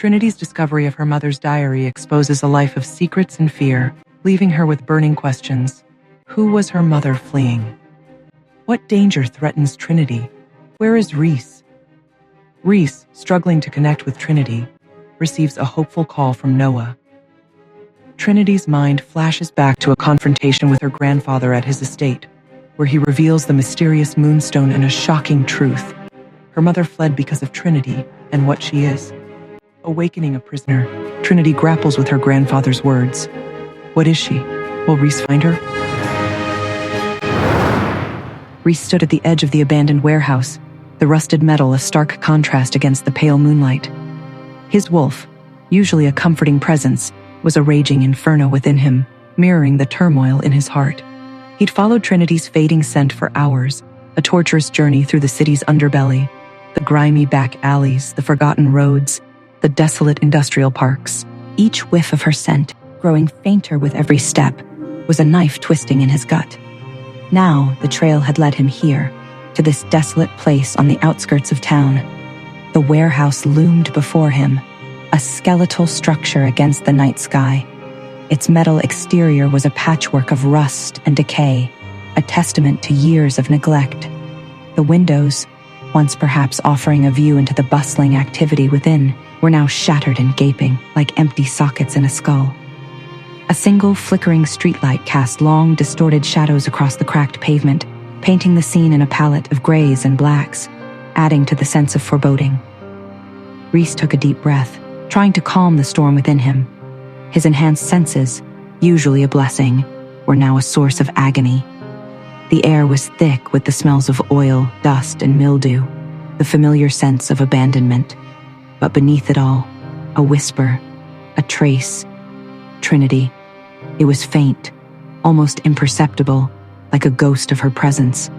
Trinity's discovery of her mother's diary exposes a life of secrets and fear, leaving her with burning questions. Who was her mother fleeing? What danger threatens Trinity? Where is Reece? Reece, struggling to connect with Trinity, receives a hopeful call from Noah. Trinity's mind flashes back to a confrontation with her grandfather at his estate, where he reveals the mysterious moonstone and a shocking truth. Her mother fled because of Trinity and what she is. Awakening a prisoner, Trinity grapples with her grandfather's words. What is she? Will Reece find her? Reece stood at the edge of the abandoned warehouse, the rusted metal a stark contrast against the pale moonlight. His wolf, usually a comforting presence, was a raging inferno within him, mirroring the turmoil in his heart. He'd followed Trinity's fading scent for hours, a torturous journey through the city's underbelly, the grimy back alleys, the forgotten roads, the desolate industrial parks. Each whiff of her scent, growing fainter with every step, was a knife twisting in his gut. Now the trail had led him here, to this desolate place on the outskirts of town. The warehouse loomed before him, a skeletal structure against the night sky. Its metal exterior was a patchwork of rust and decay, a testament to years of neglect. The windows, once perhaps offering a view into the bustling activity within, were now shattered and gaping like empty sockets in a skull. A single flickering streetlight cast long, distorted shadows across the cracked pavement, painting the scene in a palette of grays and blacks, adding to the sense of foreboding. Reece took a deep breath, trying to calm the storm within him. His enhanced senses, usually a blessing, were now a source of agony. The air was thick with the smells of oil, dust, and mildew, the familiar sense of abandonment. But beneath it all, a whisper, a trace. Trinity. It was faint, almost imperceptible, like a ghost of her presence.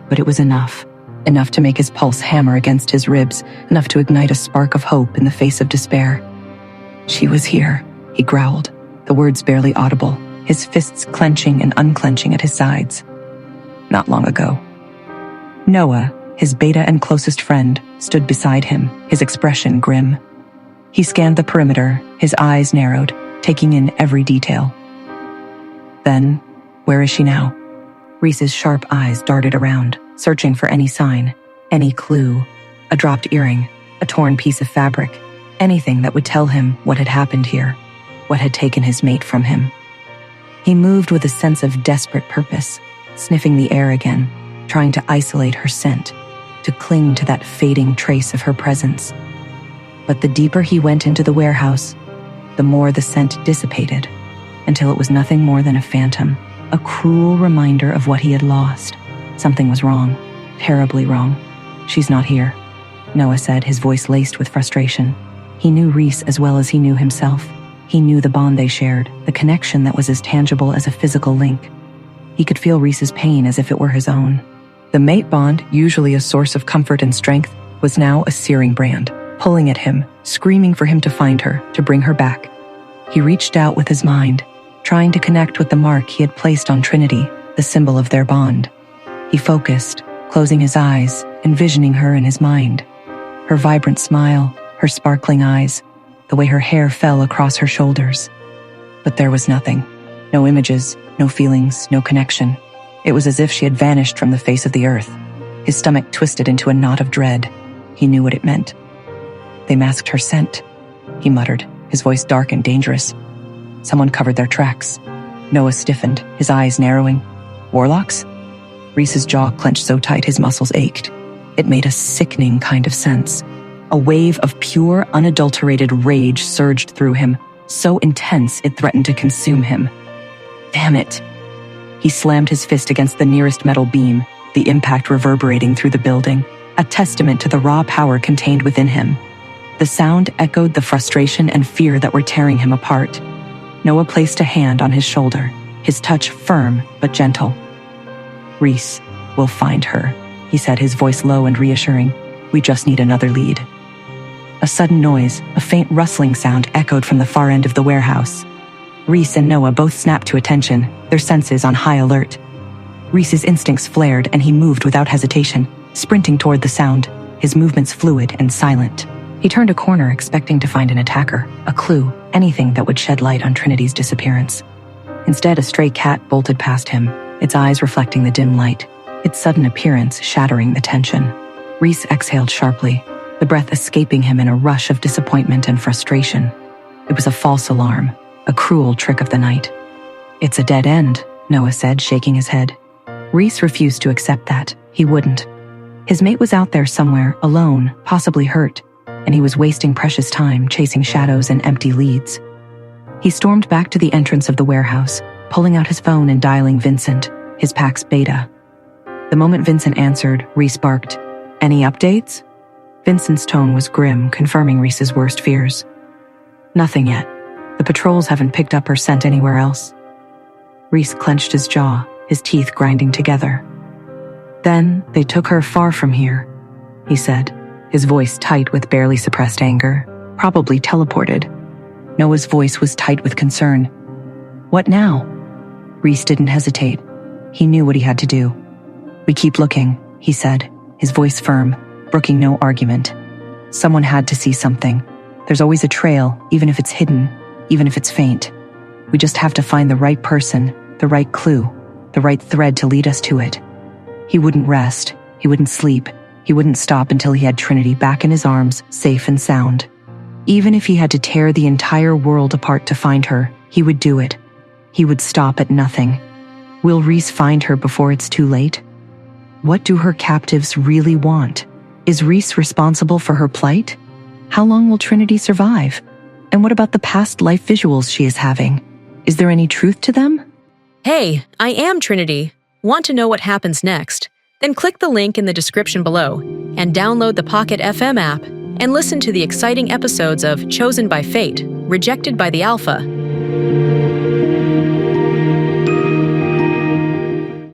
But it was enough to make his pulse hammer against his ribs, enough to ignite a spark of hope in the face of despair. She was here, he growled, the words barely audible, his fists clenching and unclenching at his sides. Not long ago. Noah, his beta and closest friend, stood beside him, his expression grim. He scanned the perimeter, his eyes narrowed, taking in every detail. Then, where is she now? Reece's sharp eyes darted around, searching for any sign, any clue, a dropped earring, a torn piece of fabric, anything that would tell him what had happened here, what had taken his mate from him. He moved with a sense of desperate purpose, sniffing the air again, trying to isolate her scent, to cling to that fading trace of her presence. But the deeper he went into the warehouse, the more the scent dissipated, until it was nothing more than a phantom, a cruel reminder of what he had lost. Something was wrong, terribly wrong. She's not here, Noah said, his voice laced with frustration. He knew Reece as well as he knew himself. He knew the bond they shared, the connection that was as tangible as a physical link. He could feel Reece's pain as if it were his own. The mate bond, usually a source of comfort and strength, was now a searing brand, pulling at him, screaming for him to find her, to bring her back. He reached out with his mind, trying to connect with the mark he had placed on Trinity, the symbol of their bond. He focused, closing his eyes, envisioning her in his mind. Her vibrant smile, her sparkling eyes, the way her hair fell across her shoulders. But there was nothing. No images, no feelings, no connection. It was as if she had vanished from the face of the earth. His stomach twisted into a knot of dread. He knew what it meant. They masked her scent, he muttered, his voice dark and dangerous. Someone covered their tracks. Noah stiffened, his eyes narrowing. Warlocks? Reece's jaw clenched so tight his muscles ached. It made a sickening kind of sense. A wave of pure, unadulterated rage surged through him, so intense it threatened to consume him. Damn it! He slammed his fist against the nearest metal beam, the impact reverberating through the building, a testament to the raw power contained within him. The sound echoed the frustration and fear that were tearing him apart. Noah placed a hand on his shoulder, his touch firm but gentle. Reece, we'll find her, he said, his voice low and reassuring. We just need another lead. A sudden noise, a faint rustling sound echoed from the far end of the warehouse. Reece and Noah both snapped to attention, their senses on high alert. Reece's instincts flared and he moved without hesitation, sprinting toward the sound, his movements fluid and silent. He turned a corner expecting to find an attacker, a clue, anything that would shed light on Trinity's disappearance. Instead, a stray cat bolted past him, its eyes reflecting the dim light, its sudden appearance shattering the tension. Reece exhaled sharply, the breath escaping him in a rush of disappointment and frustration. It was a false alarm, a cruel trick of the night. "It's a dead end," Noah said, shaking his head. Reece refused to accept that. He wouldn't. His mate was out there somewhere, alone, possibly hurt, and he was wasting precious time chasing shadows and empty leads. He stormed back to the entrance of the warehouse, pulling out his phone and dialing Vincent, his PAX beta. The moment Vincent answered, Reece barked, "Any updates?" Vincent's tone was grim, confirming Reece's worst fears. "Nothing yet. The patrols haven't picked up her scent anywhere else." Reece clenched his jaw, his teeth grinding together. "Then they took her far from here," he said, his voice tight with barely suppressed anger. "Probably teleported." Noah's voice was tight with concern. "What now?" Reece didn't hesitate. He knew what he had to do. "We keep looking," he said, his voice firm, brooking no argument. "Someone had to see something. There's always a trail, even if it's hidden, even if it's faint. We just have to find the right person, the right clue, the right thread to lead us to it." He wouldn't rest. He wouldn't sleep. He wouldn't stop until he had Trinity back in his arms, safe and sound. Even if he had to tear the entire world apart to find her, he would do it. He would stop at nothing. Will Reece find her before it's too late? What do her captives really want? Is Reece responsible for her plight? How long will Trinity survive? And what about the past life visuals she is having? Is there any truth to them? Hey, I am Trinity. Want to know what happens next? Then click the link in the description below and download the Pocket FM app and listen to the exciting episodes of Chosen by Fate, Rejected by the Alpha.